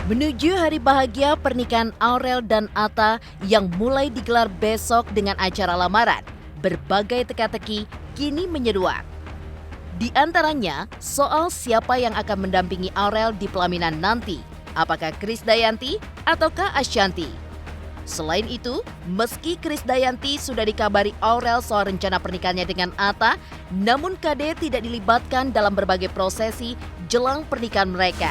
Menuju hari bahagia pernikahan Aurel dan Atta yang mulai digelar besok dengan acara lamaran, berbagai teka-teki kini menyeruak. Di antaranya, soal siapa yang akan mendampingi Aurel di pelaminan nanti, apakah Krisdayanti ataukah Ashanty. Selain itu, meski Krisdayanti sudah dikabari Aurel soal rencana pernikahannya dengan Atta, namun KD tidak dilibatkan dalam berbagai prosesi jelang pernikahan mereka.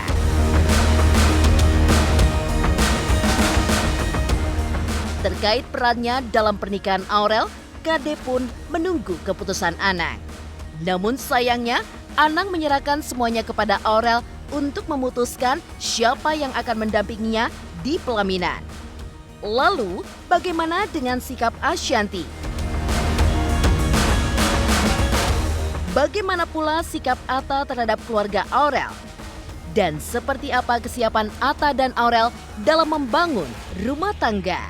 Terkait perannya dalam pernikahan Aurel, KD pun menunggu keputusan Anang. Namun sayangnya, Anang menyerahkan semuanya kepada Aurel untuk memutuskan siapa yang akan mendampinginya di pelaminan. Lalu, bagaimana dengan sikap Ashanty? Bagaimana pula sikap Atta terhadap keluarga Aurel? Dan seperti apa kesiapan Atta dan Aurel dalam membangun rumah tangga?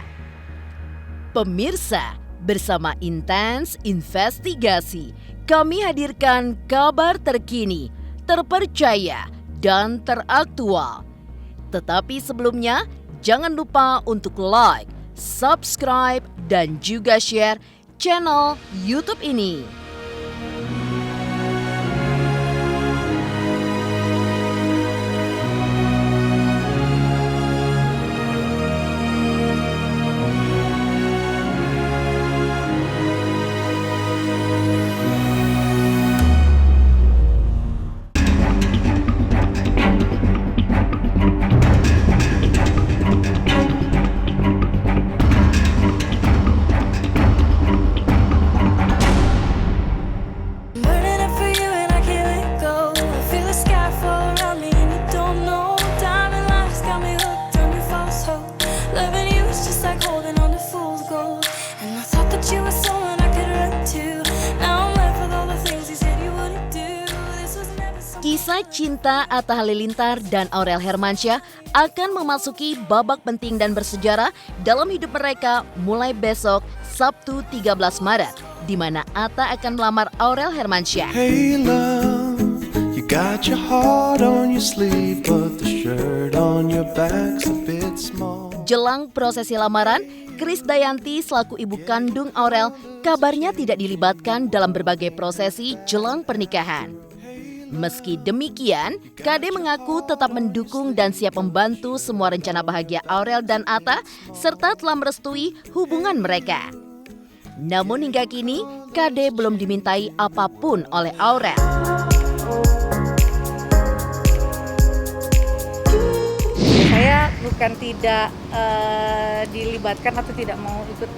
Pemirsa, bersama Intens Investigasi, kami hadirkan kabar terkini, terpercaya, dan teraktual. Tetapi sebelumnya, jangan lupa untuk like, subscribe, dan juga share channel YouTube ini. Kisah cinta Atta Halilintar dan Aurel Hermansyah akan memasuki babak penting dan bersejarah dalam hidup mereka mulai besok Sabtu 13 Maret, di mana Atta akan melamar Aurel Hermansyah. Hey love, you got your heart on your sleeve, but the shirt on your back's a bit small. Jelang prosesi lamaran, Krisdayanti selaku ibu kandung Aurel kabarnya tidak dilibatkan dalam berbagai prosesi jelang pernikahan. Meski demikian, KD mengaku tetap mendukung dan siap membantu semua rencana bahagia Aurel dan Atta serta telah merestui hubungan mereka. Namun hingga kini, KD belum dimintai apapun oleh Aurel. Saya bukan tidak dilibatkan atau tidak mau ikut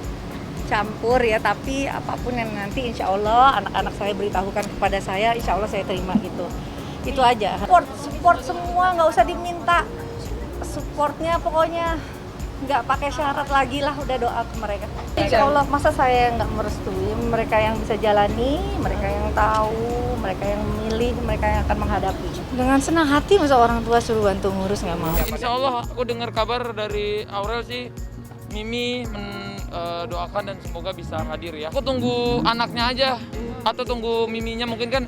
campur ya, tapi apapun yang nanti insya Allah anak-anak saya beritahukan kepada saya, insya Allah saya terima gitu. Itu aja. Support semua, nggak usah diminta supportnya, pokoknya nggak pakai syarat lagi lah, udah doa ke mereka. Insya Allah, masa saya nggak merestui, mereka yang bisa jalani, mereka yang tahu, mereka yang memilih, mereka yang akan menghadapi. Dengan senang hati, masa orang tua suruh bantu ngurus nggak mau. Insya Allah aku dengar kabar dari Aurel sih, Mimi doakan dan semoga bisa hadir ya. Aku tunggu anaknya aja atau tunggu Miminya, mungkin kan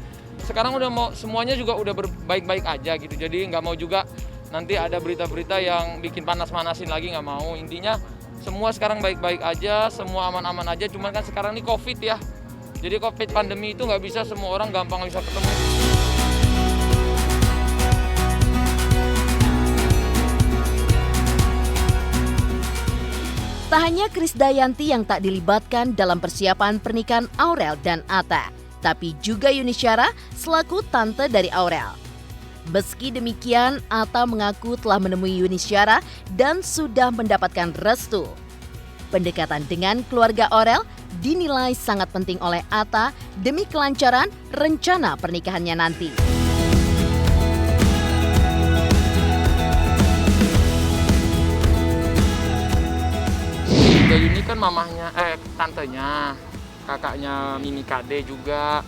sekarang udah mau semuanya juga udah baik-baik aja gitu. Jadi nggak mau juga nanti ada berita-berita yang bikin panas-panasin lagi, nggak mau. Intinya semua sekarang baik-baik aja, semua aman-aman aja. Cuman kan sekarang ini COVID ya. Jadi COVID pandemi itu nggak bisa semua orang gampang bisa ketemu. Tak hanya Krisdayanti yang tak dilibatkan dalam persiapan pernikahan Aurel dan Atta, tapi juga Yuni Syara selaku tante dari Aurel. Meski demikian, Atta mengaku telah menemui Yuni Syara dan sudah mendapatkan restu. Pendekatan dengan keluarga Aurel dinilai sangat penting oleh Atta demi kelancaran rencana pernikahannya nanti. Yuni kan mamahnya, tantenya, kakaknya Mimi KD juga.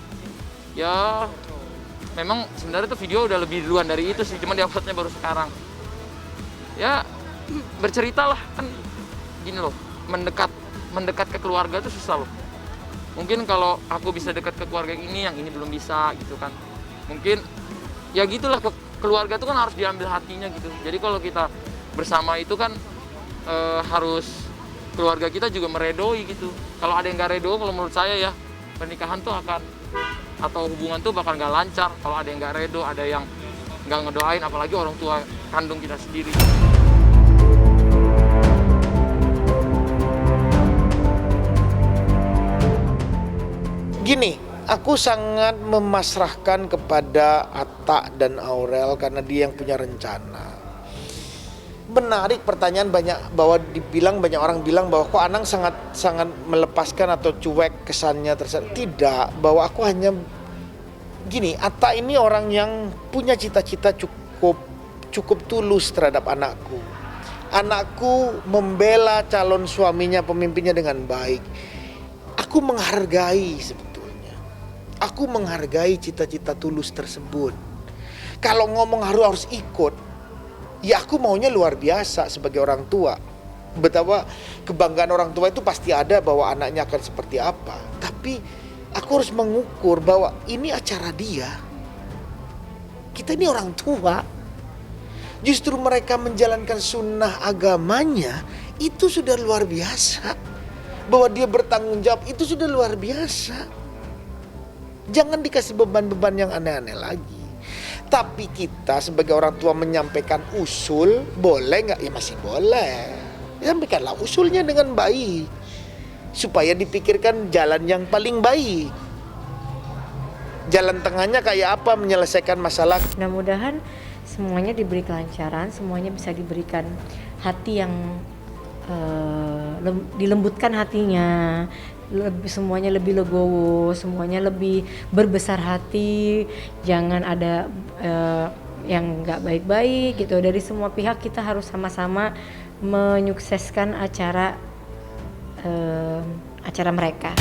Ya, memang sebenarnya tuh video udah lebih duluan dari itu sih, cuma diuploadnya baru sekarang. Ya, bercerita lah, kan gini loh, mendekat ke keluarga tuh susah loh. Mungkin kalau aku bisa dekat ke keluarga ini, yang ini belum bisa gitu kan. Mungkin ya gitulah, keluarga tuh kan harus diambil hatinya gitu. Jadi kalau kita bersama itu kan harus keluarga kita juga meredoi gitu. Kalau ada yang nggak redo, kalau menurut saya ya pernikahan tuh akan atau hubungan tuh bakal nggak lancar. Kalau ada yang nggak redo, ada yang nggak ngedoain, apalagi orang tua kandung kita sendiri. Gini, aku sangat memasrahkan kepada Atta dan Aurel karena dia yang punya rencana. Menarik pertanyaan banyak bahwa banyak orang bilang bahwa kok Anang sangat melepaskan atau cuek kesannya terserah. Tidak, bahwa aku hanya gini, Atta ini orang yang punya cita-cita cukup tulus terhadap anakku. Anakku membela calon suaminya, pemimpinnya dengan baik. Aku menghargai sebetulnya. Aku menghargai cita-cita tulus tersebut. Kalau ngomong harus ikut, ya aku maunya luar biasa sebagai orang tua. Betapa kebanggaan orang tua itu pasti ada bahwa anaknya akan seperti apa. Tapi aku harus mengukur bahwa ini acara dia. Kita ini orang tua. Justru mereka menjalankan sunnah agamanya itu sudah luar biasa. Bahwa dia bertanggung jawab itu sudah luar biasa. Jangan dikasih beban-beban yang aneh-aneh lagi. Tapi kita sebagai orang tua menyampaikan usul, boleh nggak? Ya masih boleh. Sampaikanlah usulnya dengan baik. Supaya dipikirkan jalan yang paling baik. Jalan tengahnya kayak apa menyelesaikan masalah. Mudah-mudahan semuanya diberi kelancaran, semuanya bisa diberikan hati yang dilembutkan hatinya, semuanya lebih legowo, semuanya lebih berbesar hati, jangan ada yang nggak baik-baik gitu. Dari semua pihak kita harus sama-sama menyukseskan acara mereka.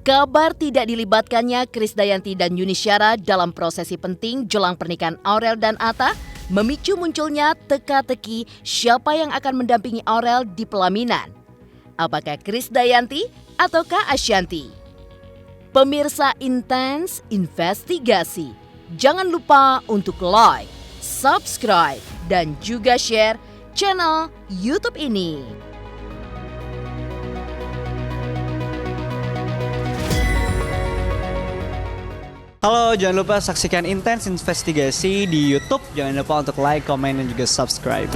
Kabar tidak dilibatkannya Krisdayanti dan Yuni Syara dalam prosesi penting jelang pernikahan Aurel dan Atta memicu munculnya teka-teki siapa yang akan mendampingi Aurel di pelaminan. Apakah Krisdayanti ataukah Ashanti? Pemirsa Intens Investigasi, jangan lupa untuk like, subscribe, dan juga share channel YouTube ini. Halo, jangan lupa saksikan Intens Investigasi di YouTube. Jangan lupa untuk like, komen, dan juga subscribe.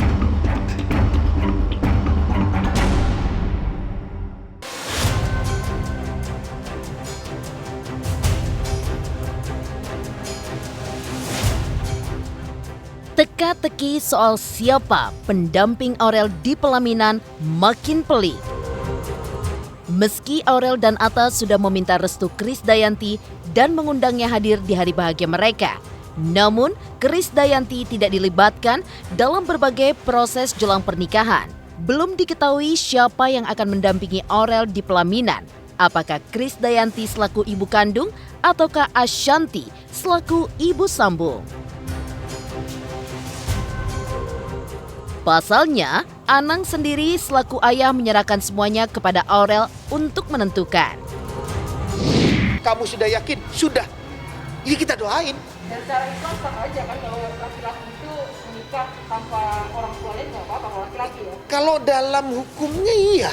Teka-teki soal siapa pendamping Aurel di pelaminan makin pelik. Meski Aurel dan Atta sudah meminta restu Krisdayanti dan mengundangnya hadir di hari bahagia mereka, namun Krisdayanti tidak dilibatkan dalam berbagai proses jelang pernikahan. Belum diketahui siapa yang akan mendampingi Aurel di pelaminan. Apakah Krisdayanti selaku ibu kandung ataukah Ashanti selaku ibu sambung? Pasalnya, Anang sendiri selaku ayah menyerahkan semuanya kepada Aurel untuk menentukan. Kamu sudah yakin? Sudah. Ya kita doain. Dan secara Islam sah aja kan kalau laki-laki itu menikah tanpa orang tuanya nggak apa-apa kalau laki-laki ya. Kalau dalam hukumnya iya.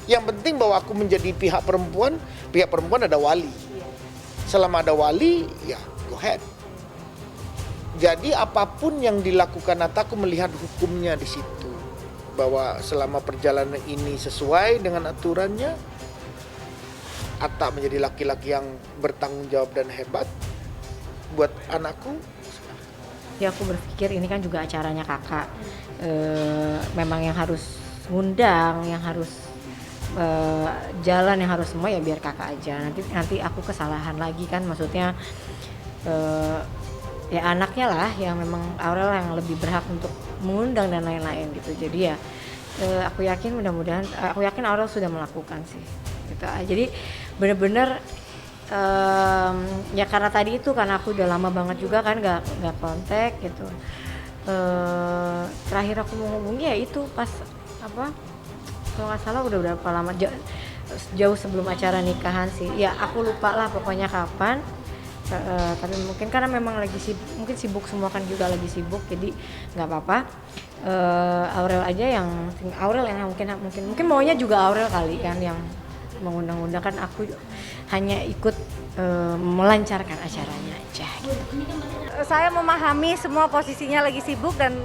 Yang penting bahwa aku menjadi pihak perempuan ada wali. Selama ada wali, ya go ahead. Jadi apapun yang dilakukan Atta, aku melihat hukumnya di situ. Bahwa selama perjalanan ini sesuai dengan aturannya, Atta menjadi laki-laki yang bertanggung jawab dan hebat buat anakku. Ya aku berpikir ini kan juga acaranya kakak. Memang yang harus ngundang, yang harus jalan, yang harus semua ya biar kakak aja. Nanti aku kesalahan lagi kan, maksudnya ya anaknya lah yang memang Aurel yang lebih berhak untuk mengundang dan lain-lain gitu. Jadi ya aku yakin aku yakin Aurel sudah melakukan sih gitu. Jadi benar-benar ya karena tadi itu karena aku udah lama banget juga kan nggak kontak gitu. Terakhir aku menghubungi ya itu pas kalau nggak salah udah berapa lama jauh sebelum acara nikahan sih. Ya aku lupa lah pokoknya kapan. Tapi mungkin karena memang lagi sibuk, mungkin sibuk semua kan juga lagi sibuk, jadi nggak apa-apa. Aurel aja yang mungkin maunya juga Aurel kali kan yang mengundang-undang, kan aku hanya ikut melancarkan acaranya aja gitu. Saya memahami semua posisinya lagi sibuk dan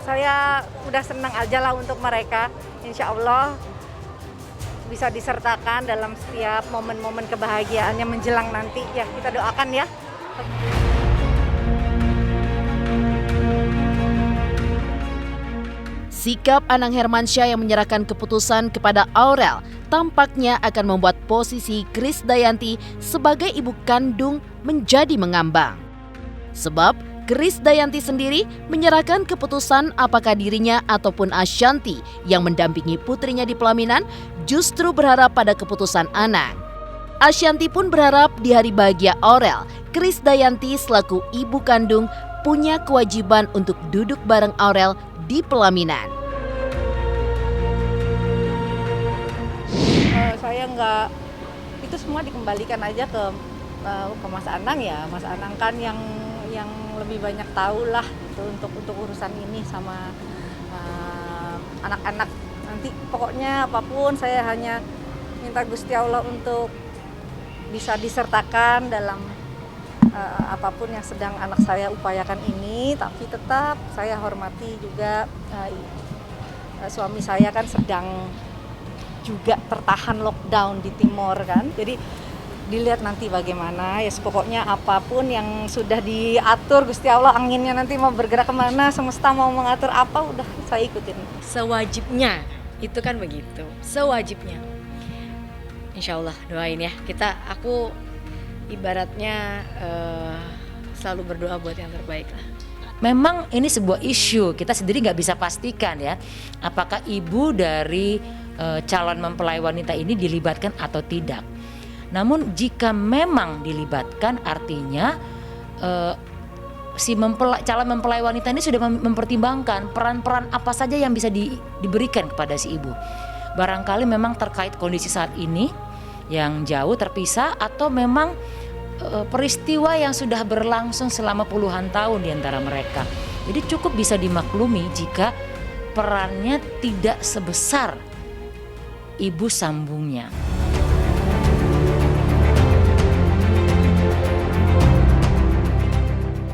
saya udah senang aja lah untuk mereka. Insya Allah bisa disertakan dalam setiap momen-momen kebahagiaannya menjelang nanti, ya kita doakan ya. Sikap Anang Hermansyah yang menyerahkan keputusan kepada Aurel tampaknya akan membuat posisi Krisdayanti sebagai ibu kandung menjadi mengambang. Sebab Krisdayanti sendiri menyerahkan keputusan apakah dirinya ataupun Ashanty yang mendampingi putrinya di pelaminan justru berharap pada keputusan Anang. Ashanty pun berharap di hari bahagia Aurel, Krisdayanti selaku ibu kandung punya kewajiban untuk duduk bareng Aurel di pelaminan. Saya nggak, itu semua dikembalikan aja ke Mas Anang ya. Mas Anang kan yang lebih banyak tahu lah gitu, untuk urusan ini sama anak-anak. Nanti pokoknya apapun saya hanya minta Gusti Allah untuk bisa disertakan dalam apapun yang sedang anak saya upayakan ini. Tapi tetap saya hormati juga suami saya kan sedang juga tertahan lockdown di Timor kan. Jadi dilihat nanti bagaimana, ya pokoknya apapun yang sudah diatur Gusti Allah, anginnya nanti mau bergerak kemana, semesta mau mengatur apa, udah saya ikutin. Sewajibnya, itu kan begitu, sewajibnya. Insya Allah doain ya, aku ibaratnya selalu berdoa buat yang terbaik lah. Memang ini sebuah isu, kita sendiri nggak bisa pastikan ya, apakah ibu dari calon mempelai wanita ini dilibatkan atau tidak. Namun jika memang dilibatkan, artinya calon mempelai wanita ini sudah mempertimbangkan peran-peran apa saja yang bisa diberikan kepada si ibu. Barangkali memang terkait kondisi saat ini yang jauh terpisah, atau memang peristiwa yang sudah berlangsung selama puluhan tahun di antara mereka. Jadi cukup bisa dimaklumi jika perannya tidak sebesar ibu sambungnya.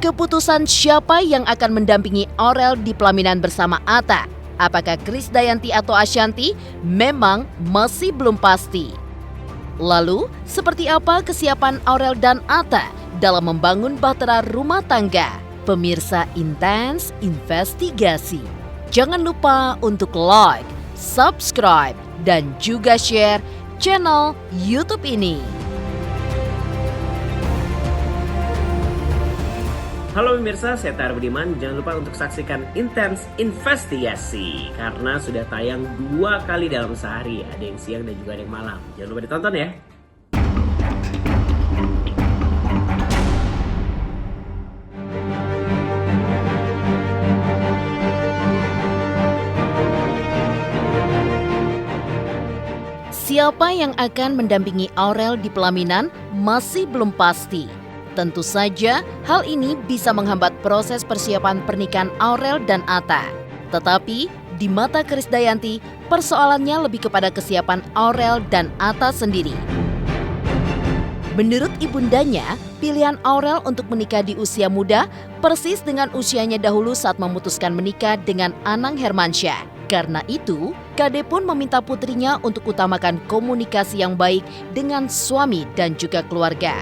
Keputusan siapa yang akan mendampingi Aurel di pelaminan bersama Atta, apakah Krisdayanti atau Ashanty, memang masih belum pasti. Lalu, seperti apa kesiapan Aurel dan Atta dalam membangun bahtera rumah tangga? Pemirsa Intens Investigasi, jangan lupa untuk like, subscribe, dan juga share channel YouTube ini. Halo pemirsa, saya Tara Budiman. Jangan lupa untuk saksikan Intens Investigasi karena sudah tayang 2 kali dalam sehari. Ada yang siang dan juga ada yang malam. Jangan lupa ditonton ya. Siapa yang akan mendampingi Aurel di pelaminan masih belum pasti. Tentu saja hal ini bisa menghambat proses persiapan pernikahan Aurel dan Atta. Tetapi di mata Krisdayanti, persoalannya lebih kepada kesiapan Aurel dan Atta sendiri. Menurut ibundanya, pilihan Aurel untuk menikah di usia muda persis dengan usianya dahulu saat memutuskan menikah dengan Anang Hermansyah. Karena itu, Kade pun meminta putrinya untuk utamakan komunikasi yang baik dengan suami dan juga keluarga.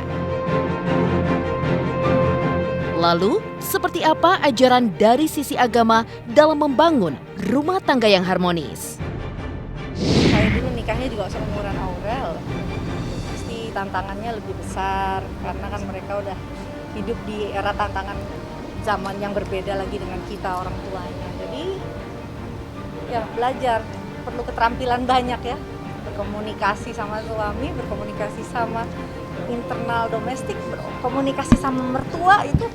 Lalu, seperti apa ajaran dari sisi agama dalam membangun rumah tangga yang harmonis? Saya dulu nikahnya juga seumuran Aurel. Pasti tantangannya lebih besar karena kan mereka udah hidup di era tantangan zaman yang berbeda lagi dengan kita orang tuanya. Jadi ya belajar, perlu keterampilan banyak ya. Berkomunikasi sama suami, berkomunikasi sama internal domestik, berkomunikasi sama mertua itu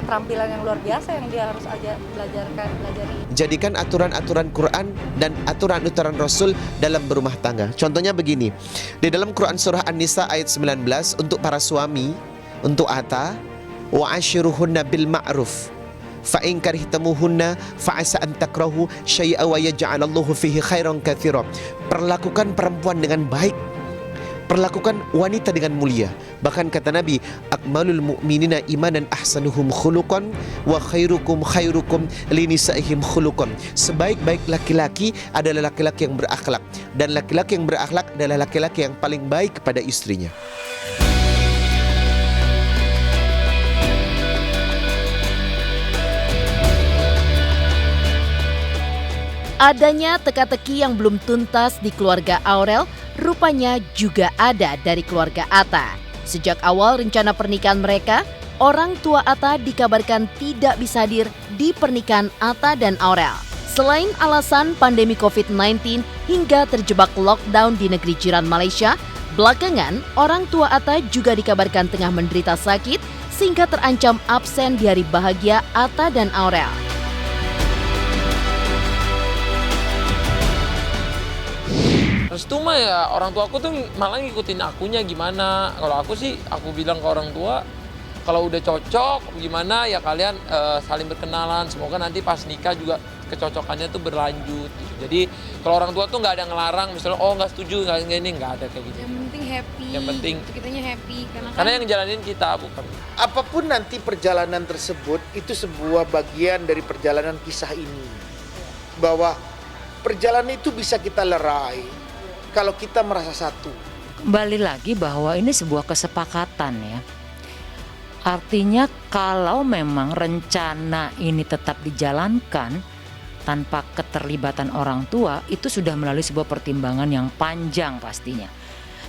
keterampilan yang luar biasa yang dia harus pelajari. Jadikan aturan-aturan Quran dan aturan-aturan Rasul dalam berumah tangga. Contohnya begini, di dalam Quran surah An-Nisa ayat 19 untuk para suami, untuk Ata, wa ashiruhunna bil ma'ruf. Fa in karihtamuhunna fa asa an takrahu syai'a wa yaj'alallahu fihi khairan katsira. Perlakukan perempuan dengan baik. Perlakukan wanita dengan mulia. Bahkan kata Nabi, akmalul mu'minina imanan ahsanuhum khuluqan wa khairukum linisaihim khuluqan. Sebaik-baik laki-laki adalah laki-laki yang berakhlak, dan laki-laki yang berakhlak adalah laki-laki yang paling baik kepada istrinya. Adanya teka-teki yang belum tuntas di keluarga Aurel rupanya juga ada dari keluarga Atta. Sejak awal rencana pernikahan mereka, orang tua Atta dikabarkan tidak bisa hadir di pernikahan Atta dan Aurel. Selain alasan pandemi COVID-19 hingga terjebak lockdown di negeri jiran Malaysia, belakangan orang tua Atta juga dikabarkan tengah menderita sakit sehingga terancam absen di hari bahagia Atta dan Aurel. Restu mah ya orang tua aku tuh malah ngikutin akunya gimana. Kalau aku sih, aku bilang ke orang tua, kalau udah cocok gimana ya kalian saling berkenalan. Semoga nanti pas nikah juga kecocokannya tuh berlanjut gitu. Jadi kalau orang tua tuh nggak ada ngelarang, misalnya oh nggak setuju, nggak ini, nggak ada kayak gitu. Yang penting happy. Yang penting kitanya happy karena yang jalanin kita bukan. Apapun nanti perjalanan tersebut, itu sebuah bagian dari perjalanan kisah ini. Bahwa perjalanan itu bisa kita lerai kalau kita merasa satu. Kembali lagi bahwa ini sebuah kesepakatan ya. Artinya kalau memang rencana ini tetap dijalankan tanpa keterlibatan orang tua, itu sudah melalui sebuah pertimbangan yang panjang pastinya.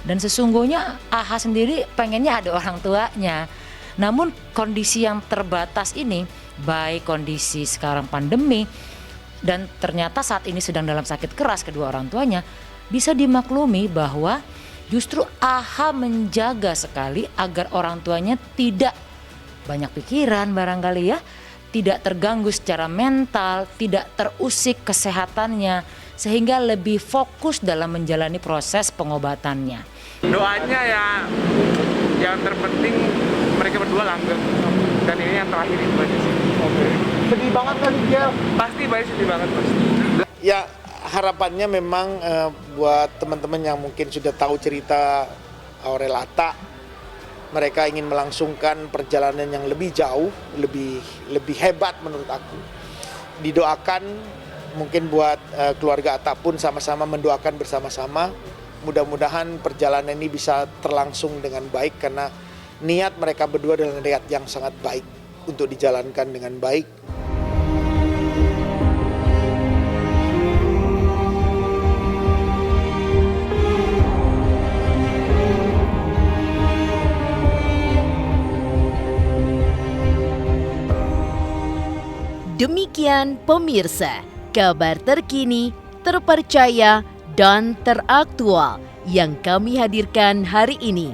Dan sesungguhnya AHA sendiri pengennya ada orang tuanya. Namun kondisi yang terbatas ini, baik kondisi sekarang pandemi, dan ternyata saat ini sedang dalam sakit keras kedua orang tuanya, bisa dimaklumi bahwa justru AHA menjaga sekali agar orang tuanya tidak banyak pikiran barangkali ya, tidak terganggu secara mental, tidak terusik kesehatannya, sehingga lebih fokus dalam menjalani proses pengobatannya. Doanya ya yang terpenting mereka berdua langgeng, dan ini yang terakhir itu aja sih. Sedih banget kali dia. Pasti sedih banget pasti. Ya harapannya memang buat teman-teman yang mungkin sudah tahu cerita Aurel Atta, mereka ingin melangsungkan perjalanan yang lebih jauh, lebih hebat menurut aku. Didoakan mungkin buat keluarga Atta pun sama-sama mendoakan bersama-sama. Mudah-mudahan perjalanan ini bisa terlangsung dengan baik karena niat mereka berdua adalah niat yang sangat baik untuk dijalankan dengan baik. Demikian pemirsa, kabar terkini, terpercaya, dan teraktual yang kami hadirkan hari ini.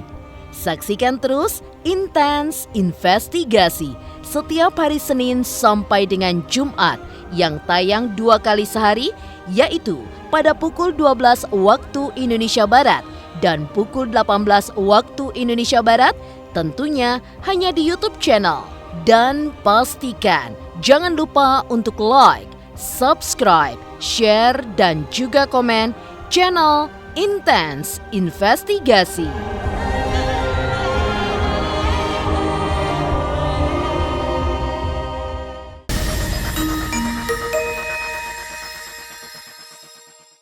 Saksikan terus Intens Investigasi setiap hari Senin sampai dengan Jumat yang tayang 2 kali sehari, yaitu pada pukul 12 waktu Indonesia Barat dan pukul 18 waktu Indonesia Barat, tentunya hanya di YouTube channel. Dan pastikan jangan lupa untuk like, subscribe, share, dan juga komen channel Intens Investigasi.